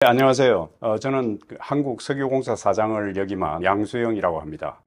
네, 안녕하세요. 저는 한국석유공사 사장을 역임한 양수영이라고 합니다.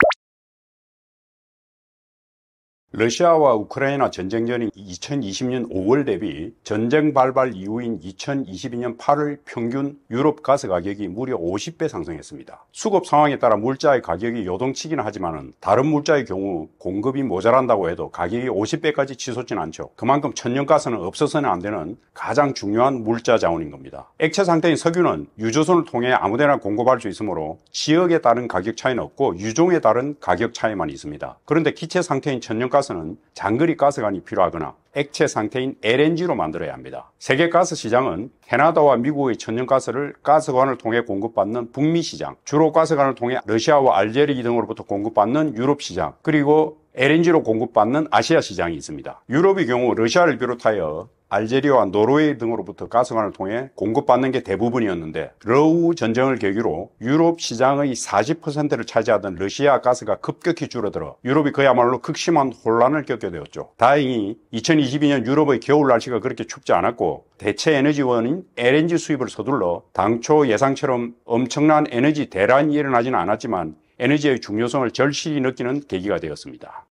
러시아와 우크라이나 전쟁 전인 2020년 5월 대비 전쟁 발발 이후인 2022년 8월 평균 유럽 가스 가격이 무려 50배 상승했습니다. 수급 상황에 따라 물자의 가격이 요동치기는 하지만 다른 물자의 경우 공급이 모자란다고 해도 가격이 50배까지 치솟지는 않죠. 그만큼 천연가스는 없어서는 안 되는 가장 중요한 물자 자원인 겁니다. 액체 상태인 석유는 유조선을 통해 아무데나 공급할 수 있으므로 지역에 따른 가격 차이는 없고 유종에 따른 가격 차이만 있습니다. 그런데 기체 상태인 천연가스 는 장거리 가스관이 필요하거나 액체 상태인 LNG로 만들어야 합니다. 세계 가스 시장은 캐나다와 미국의 천연가스를 가스관을 통해 공급받는 북미 시장, 주로 가스관을 통해 러시아와 알제리 등으로부터 공급받는 유럽 시장, 그리고 LNG로 공급받는 아시아 시장이 있습니다. 유럽의 경우 러시아를 비롯하여 알제리와 노르웨이 등으로부터 가스관을 통해 공급받는 게 대부분이었는데 러우 전쟁을 계기로 유럽 시장의 40%를 차지하던 러시아 가스가 급격히 줄어들어 유럽이 그야말로 극심한 혼란을 겪게 되었죠. 다행히 2022년 유럽의 겨울 날씨가 그렇게 춥지 않았고 대체 에너지원인 LNG 수입을 서둘러 당초 예상처럼 엄청난 에너지 대란이 일어나지는 않았지만 에너지의 중요성을 절실히 느끼는 계기가 되었습니다.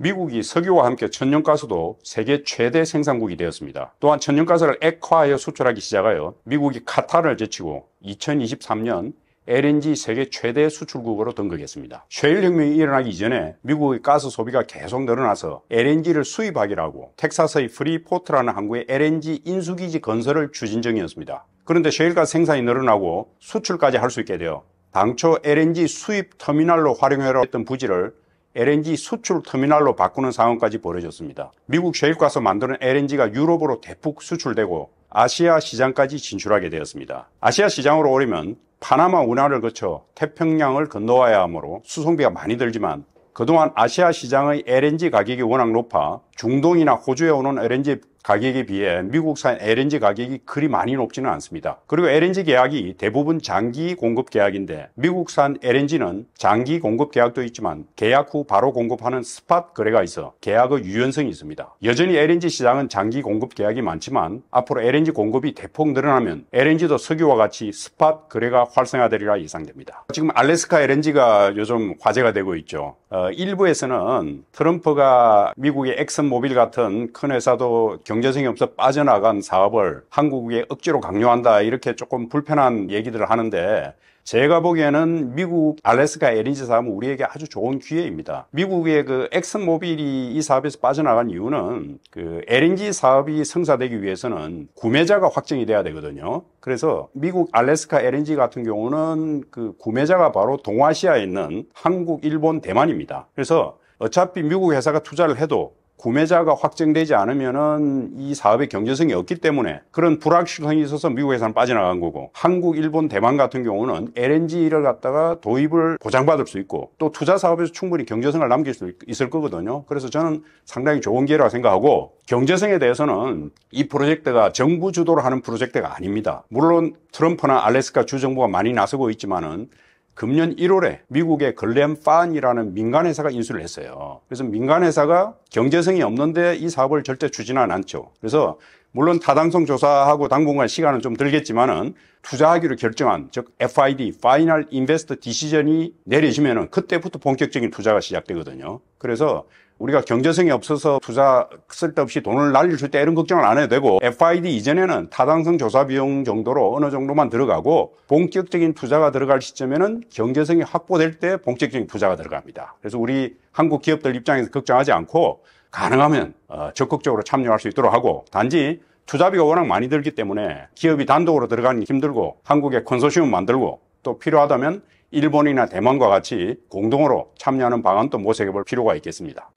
미국이 석유와 함께 천연가스도 세계 최대 생산국이 되었습니다. 또한 천연가스를 액화하여 수출하기 시작하여 미국이 카타르를 제치고 2023년 LNG 세계 최대 수출국으로 등극했습니다. 셰일 혁명이 일어나기 이전에 미국의 가스 소비가 계속 늘어나서 LNG를 수입하기로 하고 텍사스의 프리포트라는 항구에 LNG 인수기지 건설을 추진 중이었습니다. 그런데 셰일가스 생산이 늘어나고 수출까지 할 수 있게 되어 당초 LNG 수입 터미널로 활용하려 했던 부지를 LNG 수출 터미널로 바꾸는 상황까지 벌어졌습니다. 미국 셰일가스 만드는 LNG가 유럽으로 대폭 수출되고 아시아 시장까지 진출하게 되었습니다. 아시아 시장으로 오려면 파나마 운하를 거쳐 태평양을 건너와야 하므로 수송비가 많이 들지만 그동안 아시아 시장의 LNG 가격이 워낙 높아 중동이나 호주에 오는 LNG 가격에 비해 미국산 LNG 가격이 그리 많이 높지는 않습니다. 그리고 LNG 계약이 대부분 장기 공급 계약인데 미국산 LNG는 장기 공급 계약도 있지만 계약 후 바로 공급하는 스팟 거래가 있어 계약의 유연성이 있습니다. 여전히 LNG 시장은 장기 공급 계약이 많지만 앞으로 LNG 공급이 대폭 늘어나면 LNG도 석유와 같이 스팟 거래가 활성화되리라 예상됩니다. 지금 알래스카 LNG가 요즘 화제가 되고 있죠. 일부에서는 트럼프가 미국의 엑슨모빌 같은 큰 회사도 경제성이 없어 빠져나간 사업을 한국에 억지로 강요한다 이렇게 조금 불편한 얘기들을 하는데 제가 보기에는 미국 알래스카 LNG 사업은 우리에게 아주 좋은 기회입니다. 미국의 엑슨모빌이 이 사업에서 빠져나간 이유는 LNG 사업이 성사되기 위해서는 구매자가 확정이 돼야 되거든요. 그래서 미국 알래스카 LNG 같은 경우는 구매자가 바로 동아시아에 있는 한국, 일본, 대만입니다. 그래서 어차피 미국 회사가 투자를 해도 구매자가 확정되지 않으면은 이 사업의 경제성이 없기 때문에 그런 불확실성이 있어서 미국 회사는 빠져나간 거고 한국, 일본, 대만 같은 경우는 LNG를 갖다가 도입을 보장받을 수 있고 또 투자 사업에서 충분히 경제성을 남길 수 있을 거거든요. 그래서 저는 상당히 좋은 기회라고 생각하고 경제성에 대해서는 이 프로젝트가 정부 주도로 하는 프로젝트가 아닙니다. 물론 트럼프나 알래스카 주정부가 많이 나서고 있지만은 금년 1월에 미국의 글렌판이라는 민간회사가 인수를 했어요. 그래서 민간회사가 경제성이 없는데 이 사업을 절대 추진하지 않죠. 그래서 물론 타당성 조사하고 당분간 시간은 좀 들겠지만은 투자하기로 결정한 즉 FID, Final Invest Decision이 내려지면은 그때부터 본격적인 투자가 시작되거든요. 그래서 우리가 경제성이 없어서 투자 쓸데없이 돈을 날릴 때 이런 걱정을 안 해도 되고 FID 이전에는 타당성 조사 비용 정도로 어느 정도만 들어가고 본격적인 투자가 들어갈 시점에는 경제성이 확보될 때 본격적인 투자가 들어갑니다. 그래서 우리 한국 기업들 입장에서 걱정하지 않고 가능하면 적극적으로 참여할 수 있도록 하고 단지 투자비가 워낙 많이 들기 때문에 기업이 단독으로 들어가는 게 힘들고 한국에 컨소시엄 만들고 또 필요하다면 일본이나 대만과 같이 공동으로 참여하는 방안도 모색해 볼 필요가 있겠습니다.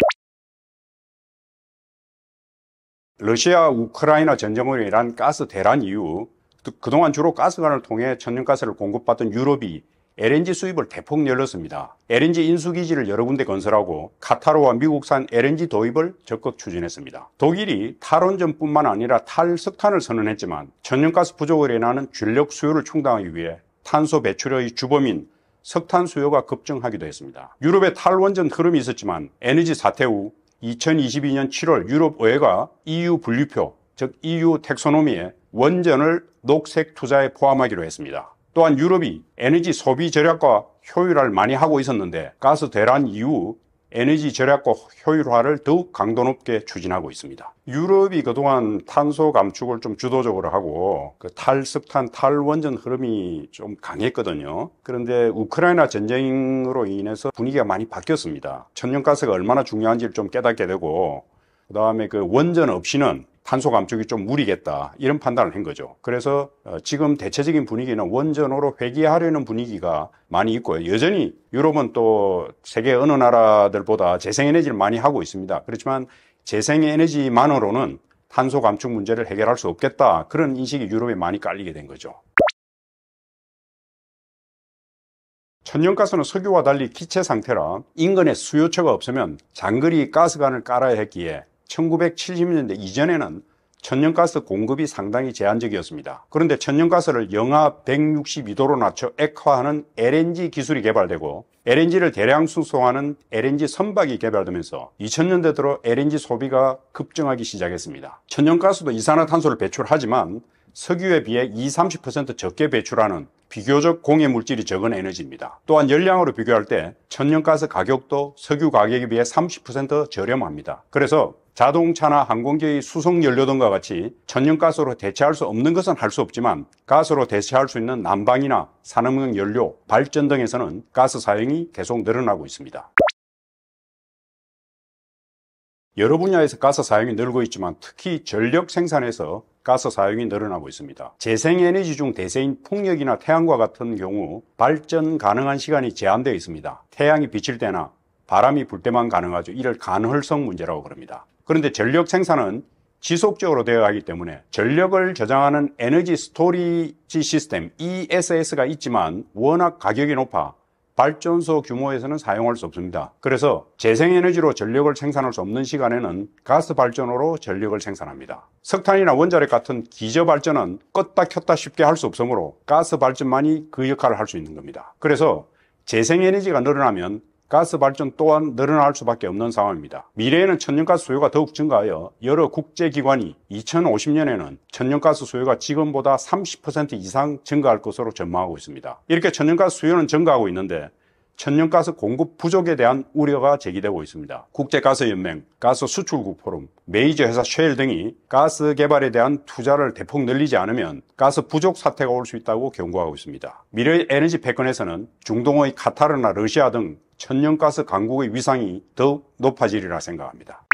러시아 우크라이나 전쟁으로 인한 가스 대란 이후 그동안 주로 가스관을 통해 천연가스를 공급받던 유럽이 LNG 수입을 대폭 열었습니다. LNG 인수기지를 여러 군데 건설하고 카타르와 미국산 LNG 도입을 적극 추진했습니다. 독일이 탈원전뿐만 아니라 탈석탄을 선언했지만 천연가스 부족으로 인하는 전력 수요를 충당하기 위해 탄소 배출의 주범인 석탄 수요가 급증하기도 했습니다. 유럽의 탈원전 흐름이 있었지만 에너지 사태 후 2022년 7월 유럽 의회가 EU 분류표, 즉 EU 텍소노미에 원전을 녹색 투자에 포함하기로 했습니다. 또한 유럽이 에너지 소비 절약과 효율화를 많이 하고 있었는데 가스 대란 이후 에너지 절약과 효율화를 더욱 강도 높게 추진하고 있습니다. 유럽이 그동안 탄소 감축을 좀 주도적으로 하고 그 탈석탄, 탈원전 흐름이 좀 강했거든요. 그런데 우크라이나 전쟁으로 인해서 분위기가 많이 바뀌었습니다. 천연가스가 얼마나 중요한지를 좀 깨닫게 되고, 그 다음에 그 원전 없이는 탄소 감축이 좀 무리겠다, 이런 판단을 한 거죠. 그래서 지금 대체적인 분위기는 원전으로 회귀하려는 분위기가 많이 있고요. 여전히 유럽은 또 세계 어느 나라들보다 재생에너지를 많이 하고 있습니다. 그렇지만 재생에너지만으로는 탄소 감축 문제를 해결할 수 없겠다, 그런 인식이 유럽에 많이 깔리게 된 거죠. 천연가스는 석유와 달리 기체 상태라 인근에 수요처가 없으면 장거리 가스관을 깔아야 했기에 1970년대 이전에는 천연가스 공급이 상당히 제한적이었습니다. 그런데 천연가스를 영하 162도로 낮춰 액화하는 LNG 기술이 개발되고 LNG를 대량 수송하는 LNG 선박이 개발되면서 2000년대 들어 LNG 소비가 급증하기 시작했습니다. 천연가스도 이산화탄소를 배출하지만 석유에 비해 20~30% 적게 배출하는 비교적 공해 물질이 적은 에너지입니다. 또한 열량으로 비교할 때 천연가스 가격도 석유 가격에 비해 30% 저렴합니다. 그래서 자동차나 항공기의 수송연료 등과 같이 천연가스로 대체할 수 없는 것은 할 수 없지만 가스로 대체할 수 있는 난방이나 산업용 연료, 발전 등에서는 가스 사용이 계속 늘어나고 있습니다. 여러 분야에서 가스 사용이 늘고 있지만 특히 전력 생산에서 가스 사용이 늘어나고 있습니다. 재생에너지 중 대세인 풍력이나 태양과 같은 경우 발전 가능한 시간이 제한되어 있습니다. 태양이 비칠 때나 바람이 불 때만 가능하죠. 이를 간헐성 문제라고 그럽니다. 그런데 전력 생산은 지속적으로 되어 가기 때문에 전력을 저장하는 에너지 스토리지 시스템 ESS가 있지만 워낙 가격이 높아 발전소 규모에서는 사용할 수 없습니다. 그래서 재생에너지로 전력을 생산할 수 없는 시간에는 가스 발전으로 전력을 생산합니다. 석탄이나 원자력 같은 기저발전은 껐다 켰다 쉽게 할 수 없으므로 가스 발전만이 그 역할을 할 수 있는 겁니다. 그래서 재생에너지가 늘어나면 가스 발전 또한 늘어날 수밖에 없는 상황입니다. 미래에는 천연가스 수요가 더욱 증가하여 여러 국제기관이 2050년에는 천연가스 수요가 지금보다 30% 이상 증가할 것으로 전망하고 있습니다. 이렇게 천연가스 수요는 증가하고 있는데 천연가스 공급 부족에 대한 우려가 제기되고 있습니다. 국제가스연맹, 가스수출국 포럼, 메이저 회사 쉘 등이 가스 개발에 대한 투자를 대폭 늘리지 않으면 가스 부족 사태가 올 수 있다고 경고하고 있습니다. 미래 에너지 패권에서는 중동의 카타르나 러시아 등 천연가스 강국의 위상이 더욱 높아지리라 생각합니다.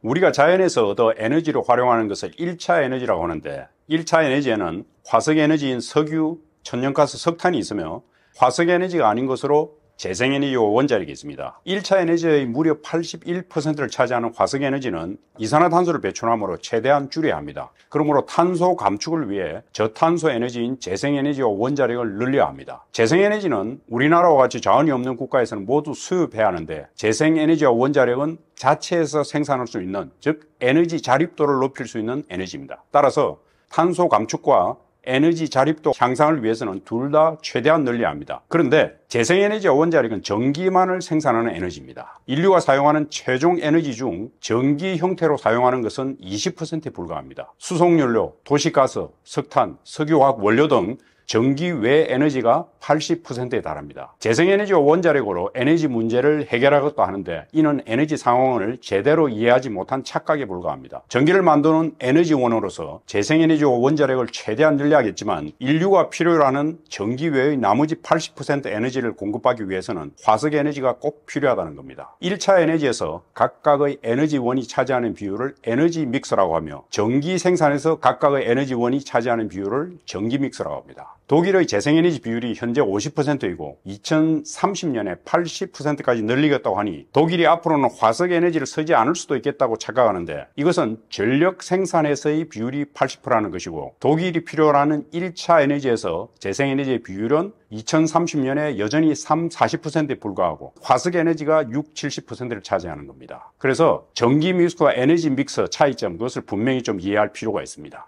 우리가 자연에서 얻어 에너지로 활용하는 것을 1차 에너지라고 하는데 1차 에너지에는 화석에너지인 석유, 천연가스, 석탄이 있으며 화석에너지가 아닌 것으로 재생에너지와 원자력이 있습니다. 1차 에너지의 무려 81%를 차지하는 화석에너지는 이산화탄소를 배출하므로 최대한 줄여야 합니다. 그러므로 탄소 감축을 위해 저탄소 에너지인 재생에너지와 원자력을 늘려야 합니다. 재생에너지는 우리나라와 같이 자원이 없는 국가에서는 모두 수입해야 하는데 재생에너지와 원자력은 자체에서 생산할 수 있는, 즉 에너지 자립도를 높일 수 있는 에너지입니다. 따라서 탄소 감축과 에너지 자립도 향상을 위해서는 둘 다 최대한 늘려야 합니다. 그런데 재생에너지와 원자력은 전기만을 생산하는 에너지입니다. 인류가 사용하는 최종 에너지 중 전기 형태로 사용하는 것은 20%에 불과합니다. 수송연료, 도시가스, 석탄, 석유화학 원료 등 전기 외 에너지가 80%에 달합니다. 재생에너지와 원자력으로 에너지 문제를 해결하겠다 하는데 이는 에너지 상황을 제대로 이해하지 못한 착각에 불과합니다. 전기를 만드는 에너지원으로서 재생에너지와 원자력을 최대한 늘려야겠지만 인류가 필요로 하는 전기 외의 나머지 80% 에너지를 공급하기 위해서는 화석에너지가 꼭 필요하다는 겁니다. 1차 에너지에서 각각의 에너지원이 차지하는 비율을 에너지 믹스라고 하며 전기 생산에서 각각의 에너지원이 차지하는 비율을 전기 믹스라고 합니다. 독일의 재생에너지 비율이 현재 50%이고 2030년에 80%까지 늘리겠다고 하니 독일이 앞으로는 화석에너지를 쓰지 않을 수도 있겠다고 착각하는데 이것은 전력 생산에서의 비율이 80%라는 것이고 독일이 필요로 하는 1차 에너지에서 재생에너지의 비율은 2030년에 여전히 40%에 불과하고 화석에너지가 70~70%를 차지하는 겁니다. 그래서 전기 믹스와 에너지 믹스 차이점, 그것을 분명히 좀 이해할 필요가 있습니다.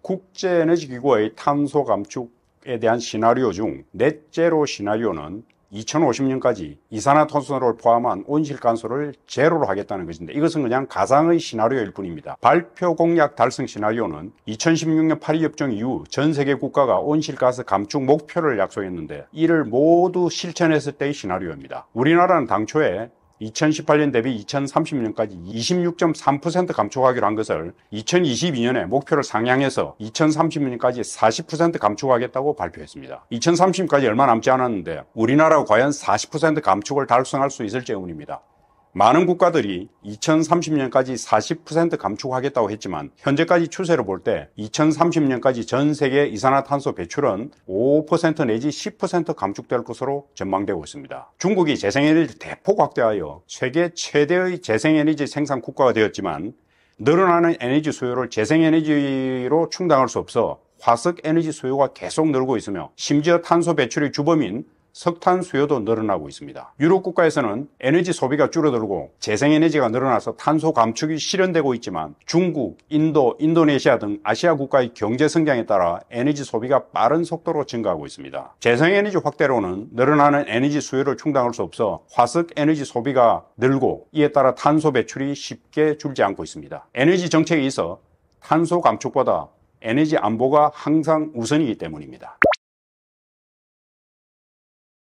국제에너지기구의 탄소 감축에 대한 시나리오 중 넷제로 시나리오는 2050년까지 이산화탄소를 포함한 온실가스를 제로로 하겠다는 것인데, 이것은 그냥 가상의 시나리오일 뿐입니다. 발표 공약 달성 시나리오는 2016년 파리협정 이후 전 세계 국가가 온실가스 감축 목표를 약속했는데, 이를 모두 실천했을 때의 시나리오입니다. 우리나라는 당초에 2018년 대비 2030년까지 26.3% 감축하기로 한 것을 2022년에 목표를 상향해서 2030년까지 40% 감축하겠다고 발표했습니다. 2030년까지 얼마 남지 않았는데 우리나라가 과연 40% 감축을 달성할 수 있을지 의문입니다. 많은 국가들이 2030년까지 40% 감축하겠다고 했지만, 현재까지 추세를 볼 때 2030년까지 전 세계 이산화탄소 배출은 5% 내지 10% 감축될 것으로 전망되고 있습니다. 중국이 재생에너지를 대폭 확대하여 세계 최대의 재생에너지 생산 국가가 되었지만, 늘어나는 에너지 수요를 재생에너지로 충당할 수 없어 화석에너지 수요가 계속 늘고 있으며, 심지어 탄소 배출의 주범인 석탄 수요도 늘어나고 있습니다. 유럽 국가에서는 에너지 소비가 줄어들고 재생에너지가 늘어나서 탄소 감축이 실현되고 있지만, 중국, 인도, 인도네시아 등 아시아 국가의 경제 성장에 따라 에너지 소비가 빠른 속도로 증가하고 있습니다. 재생에너지 확대로는 늘어나는 에너지 수요를 충당할 수 없어 화석에너지 소비가 늘고, 이에 따라 탄소 배출이 쉽게 줄지 않고 있습니다. 에너지 정책에 있어 탄소 감축보다 에너지 안보가 항상 우선이기 때문입니다.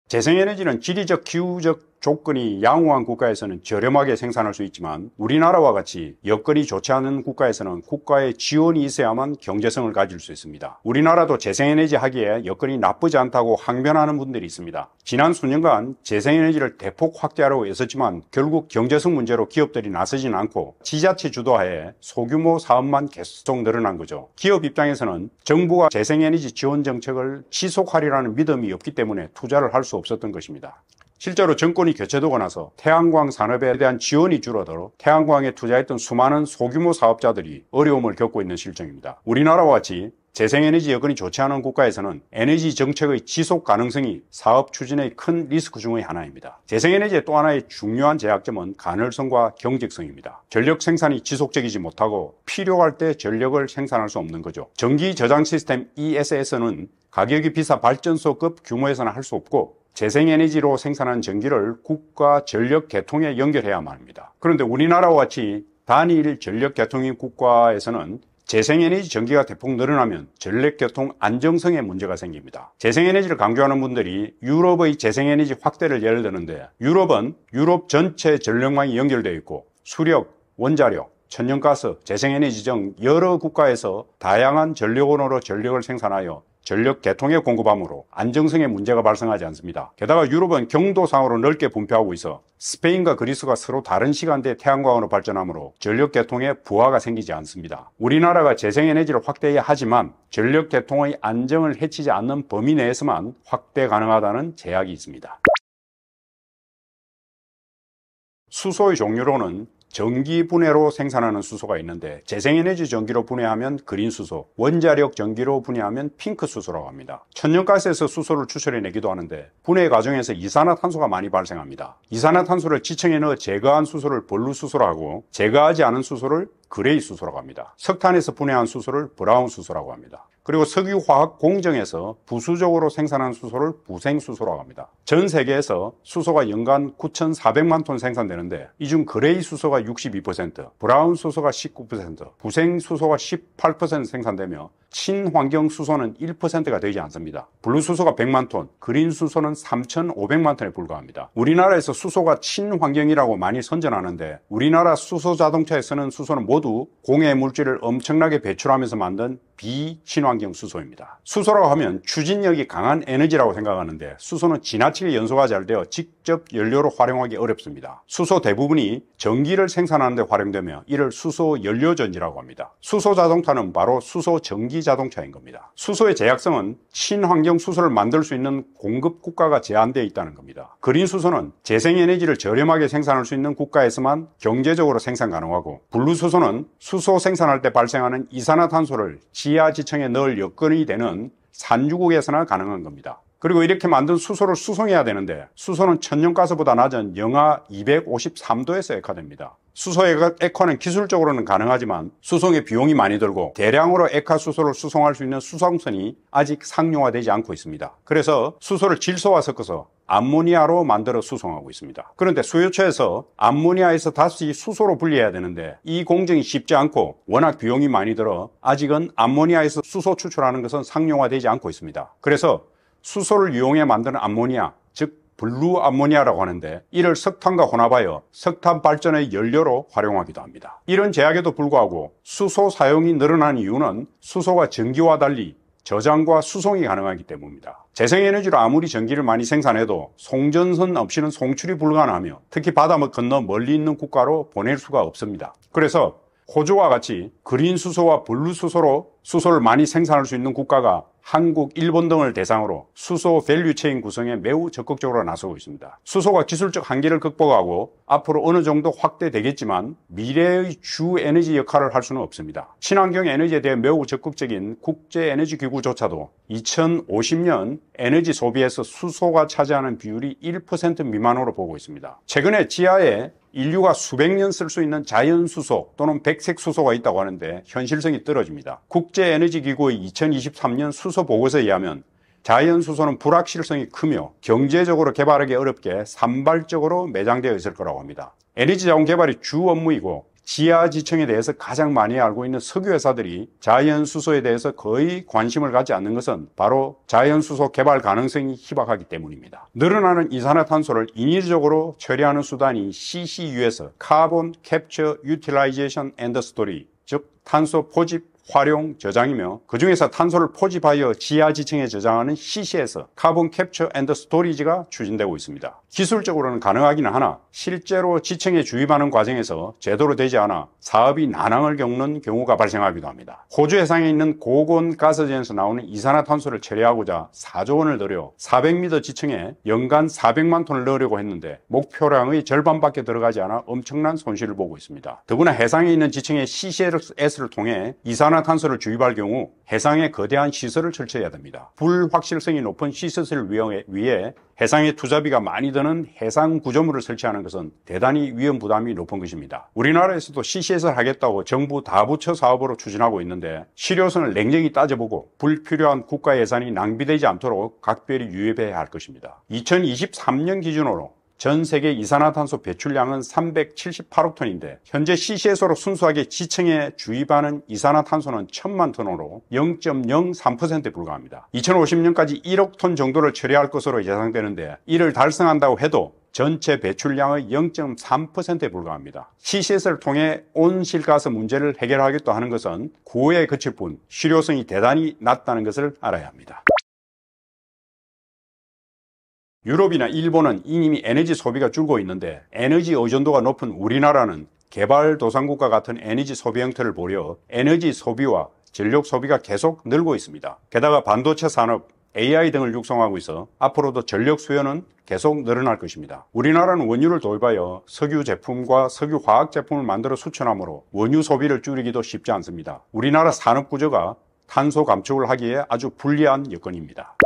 재생에너지는 지리적, 기후적 조건이 양호한 국가에서는 저렴하게 생산할 수 있지만, 우리나라와 같이 여건이 좋지 않은 국가에서는 국가의 지원이 있어야만 경제성을 가질 수 있습니다. 우리나라도 재생에너지 하기에 여건이 나쁘지 않다고 항변하는 분들이 있습니다. 지난 수년간 재생에너지를 대폭 확대하려고 애썼지만 결국 경제성 문제로 기업들이 나서지는 않고 지자체 주도하에 소규모 사업만 계속 늘어난 거죠. 기업 입장에서는 정부가 재생에너지 지원 정책을 지속하리라는 믿음이 없기 때문에 투자를 할 수 없었던 것입니다. 실제로 정권이 교체되고 나서 태양광 산업에 대한 지원이 줄어들어 태양광에 투자했던 수많은 소규모 사업자들이 어려움을 겪고 있는 실정입니다. 우리나라와 같이 재생에너지 여건이 좋지 않은 국가에서는 에너지 정책의 지속 가능성이 사업 추진의 큰 리스크 중의 하나입니다. 재생에너지의 또 하나의 중요한 제약점은 가능성과 경직성입니다. 전력 생산이 지속적이지 못하고 필요할 때 전력을 생산할 수 없는 거죠. 전기 저장 시스템 ESS는 가격이 비싸 발전소급 규모에서는 할 수 없고, 재생에너지로 생산한 전기를 국가 전력 계통에 연결해야만 합니다. 그런데 우리나라와 같이 단일 전력 계통인 국가에서는 재생에너지 전기가 대폭 늘어나면 전력계통 안정성에 문제가 생깁니다. 재생에너지를 강조하는 분들이 유럽의 재생에너지 확대를 예를 드는데, 유럽은 유럽 전체 전력망이 연결되어 있고 수력, 원자력, 천연가스, 재생에너지 등 여러 국가에서 다양한 전력원으로 전력을 생산하여 전력 계통에 공급하므로 안정성에 문제가 발생하지 않습니다. 게다가 유럽은 경도상으로 넓게 분포하고 있어 스페인과 그리스가 서로 다른 시간대에 태양광으로 발전하므로 전력 계통에 부하가 생기지 않습니다. 우리나라가 재생에너지를 확대해야 하지만 전력 계통의 안정을 해치지 않는 범위 내에서만 확대 가능하다는 제약이 있습니다. 수소의 종류로는 전기 분해로 생산하는 수소가 있는데, 재생에너지 전기로 분해하면 그린 수소, 원자력 전기로 분해하면 핑크 수소라고 합니다. 천연가스에서 수소를 추출해내기도 하는데, 분해 과정에서 이산화탄소가 많이 발생합니다. 이산화탄소를 지층에 넣어 제거한 수소를 블루 수소라고 하고, 제거하지 않은 수소를 그레이 수소라고 합니다. 석탄에서 분해한 수소를 브라운 수소라고 합니다. 그리고 석유화학 공정에서 부수적으로 생산한 수소를 부생수소라고 합니다. 전 세계에서 수소가 연간 9,400만 톤 생산되는데, 이 중 그레이 수소가 62%, 브라운 수소가 19%, 부생수소가 18% 생산되며 친환경 수소는 1%가 되지 않습니다. 블루 수소가 100만 톤, 그린 수소는 3,500만 톤에 불과합니다. 우리나라에서 수소가 친환경이라고 많이 선전하는데, 우리나라 수소 자동차에 쓰는 수소는 모두 공해 물질을 엄청나게 배출하면서 만든 비친환경 수소입니다. 수소라고 하면 추진력이 강한 에너지라고 생각하는데, 수소는 지나치게 연소가 잘 되어 직접 연료로 활용하기 어렵습니다. 수소 대부분이 전기를 생산하는 데 활용되며 이를 수소 연료전지라고 합니다. 수소 자동차는 바로 수소 전기 자동차인 겁니다. 수소의 제약성은 친환경 수소를 만들 수 있는 공급 국가가 제한되어 있다는 겁니다. 그린 수소는 재생에너지를 저렴하게 생산할 수 있는 국가에서만 경제적으로 생산 가능하고, 블루 수소는 수소 생산할 때 발생하는 이산화탄소를 지하 지층에 넣을 여건이 되는 산유국에서나 가능한 겁니다. 그리고 이렇게 만든 수소를 수송해야 되는데, 수소는 천연가스보다 낮은 영하 253도에서 액화됩니다. 수소 액화는 기술적으로는 가능하지만 수송의 비용이 많이 들고 대량으로 액화 수소를 수송할 수 있는 수송선이 아직 상용화되지 않고 있습니다. 그래서 수소를 질소와 섞어서 암모니아로 만들어 수송하고 있습니다. 그런데 수요처에서 암모니아에서 다시 수소로 분리해야 되는데 이 공정이 쉽지 않고 워낙 비용이 많이 들어 아직은 암모니아에서 수소 추출하는 것은 상용화되지 않고 있습니다. 그래서 수소를 이용해 만드는 암모니아, 즉 블루 암모니아라고 하는데 이를 석탄과 혼합하여 석탄 발전의 연료로 활용하기도 합니다. 이런 제약에도 불구하고 수소 사용이 늘어난 이유는 수소가 전기와 달리 저장과 수송이 가능하기 때문입니다. 재생에너지로 아무리 전기를 많이 생산해도 송전선 없이는 송출이 불가능하며 특히 바다 건너 멀리 있는 국가로 보낼 수가 없습니다. 그래서 호주와 같이 그린 수소와 블루 수소로 수소를 많이 생산할 수 있는 국가가 한국, 일본 등을 대상으로 수소 밸류체인 구성에 매우 적극적으로 나서고 있습니다. 수소가 기술적 한계를 극복하고 앞으로 어느 정도 확대되겠지만 미래의 주 에너지 역할을 할 수는 없습니다. 친환경 에너지에 대해 매우 적극적인 국제에너지기구조차도 2050년 에너지 소비에서 수소가 차지하는 비율이 1% 미만으로 보고 있습니다. 최근에 지하에 인류가 수백 년 쓸 수 있는 자연수소 또는 백색수소가 있다고 하는데 현실성이 떨어집니다. 국제에너지기구의 2023년 수소 보고서에 의하면 자연수소는 불확실성이 크며 경제적으로 개발하기 어렵게 산발적으로 매장되어 있을 거라고 합니다. 에너지자원 개발이 주 업무이고 지하지층에 대해서 가장 많이 알고 있는 석유회사들이 자연수소에 대해서 거의 관심을 갖지 않는 것은 바로 자연수소 개발 가능성이 희박하기 때문입니다. 늘어나는 이산화탄소를 인위적으로 처리하는 수단이 CCU에서 카본 캡처 유틸라이제이션 앤더 스토리, 즉 탄소 포집 활용 저장이며 그 중에서 탄소를 포집하여 지하지층에 저장하는 CC에서 카본 캡처 앤더 스토리지가 추진되고 있습니다. 기술적으로는 가능하기는 하나 실제로 지층에 주입하는 과정에서 제대로 되지 않아 사업이 난항을 겪는 경우가 발생하기도 합니다. 호주 해상에 있는 고곤 가스전에서 나오는 이산화탄소를 처리하고자 4조 원을 들여 400m 지층에 연간 400만 톤을 넣으려고 했는데 목표량의 절반밖에 들어가지 않아 엄청난 손실을 보고 있습니다. 더구나 해상에 있는 지층에 CCS를 통해 이산화탄소를 주입할 경우 해상에 거대한 시설을 설치해야 됩니다. 불확실성이 높은 시설을 위해 해상에 투자비가 많이 드는 해상 구조물을 설치하는 것은 대단히 위험 부담이 높은 것입니다. 우리나라에서도 CCS를 하겠다고 정부 다부처 사업으로 추진하고 있는데 실효성을 냉정히 따져보고 불필요한 국가 예산이 낭비되지 않도록 각별히 유의해야 할 것입니다. 2023년 기준으로 전 세계 이산화탄소 배출량은 378억 톤인데 현재 CCS로 순수하게 지층에 주입하는 이산화탄소는 1000만 톤으로 0.03%에 불과합니다. 2050년까지 1억 톤 정도를 처리할 것으로 예상되는데 이를 달성한다고 해도 전체 배출량의 0.3%에 불과합니다. CCS를 통해 온실가스 문제를 해결하겠다 하는 것은 구호에 그칠 뿐 실효성이 대단히 낮다는 것을 알아야 합니다. 유럽이나 일본은 이미 에너지 소비가 줄고 있는데 에너지 의존도가 높은 우리나라는 개발도상국과 같은 에너지 소비 형태를 보려 에너지 소비와 전력 소비가 계속 늘고 있습니다. 게다가 반도체 산업, AI 등을 육성하고 있어 앞으로도 전력 수요는 계속 늘어날 것입니다. 우리나라는 원유를 도입하여 석유 제품과 석유 화학 제품을 만들어 수출하므로 원유 소비를 줄이기도 쉽지 않습니다. 우리나라 산업 구조가 탄소 감축을 하기에 아주 불리한 여건입니다.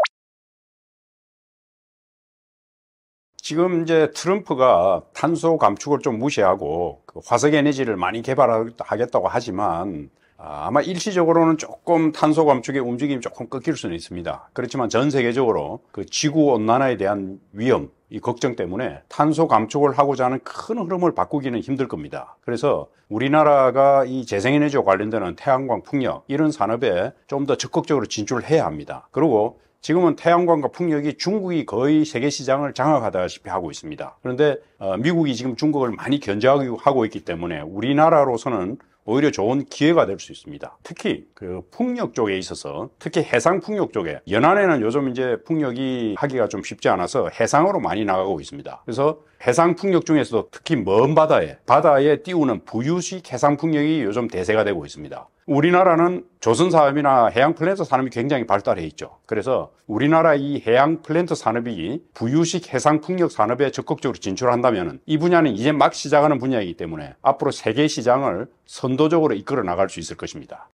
지금 이제 트럼프가 탄소 감축을 좀 무시하고 화석 에너지를 많이 개발하겠다고 하지만 아마 일시적으로는 조금 탄소 감축의 움직임이 조금 꺾일 수는 있습니다. 그렇지만 전 세계적으로 그 지구 온난화에 대한 위험, 이 걱정 때문에 탄소 감축을 하고자 하는 큰 흐름을 바꾸기는 힘들 겁니다. 그래서 우리나라가 이 재생에너지와 관련되는 태양광, 풍력 이런 산업에 좀 더 적극적으로 진출해야 합니다. 그리고 지금은 태양광과 풍력이 중국이 거의 세계 시장을 장악하다시피 하고 있습니다. 그런데 미국이 지금 중국을 많이 견제하고 있기 때문에 우리나라로서는 오히려 좋은 기회가 될 수 있습니다. 특히 그 풍력 쪽에 있어서 특히 해상 풍력 쪽에 연안에는 요즘 이제 풍력이 하기가 좀 쉽지 않아서 해상으로 많이 나가고 있습니다. 그래서 해상 풍력 중에서도 특히 먼 바다에 띄우는 부유식 해상 풍력이 요즘 대세가 되고 있습니다. 우리나라는 조선 사업이나 해양 플랜트 산업이 굉장히 발달해 있죠. 그래서 우리나라 이 해양 플랜트 산업이 부유식 해상 풍력 산업에 적극적으로 진출한다면 이 분야는 이제 막 시작하는 분야이기 때문에 앞으로 세계 시장을 선도적으로 이끌어 나갈 수 있을 것입니다.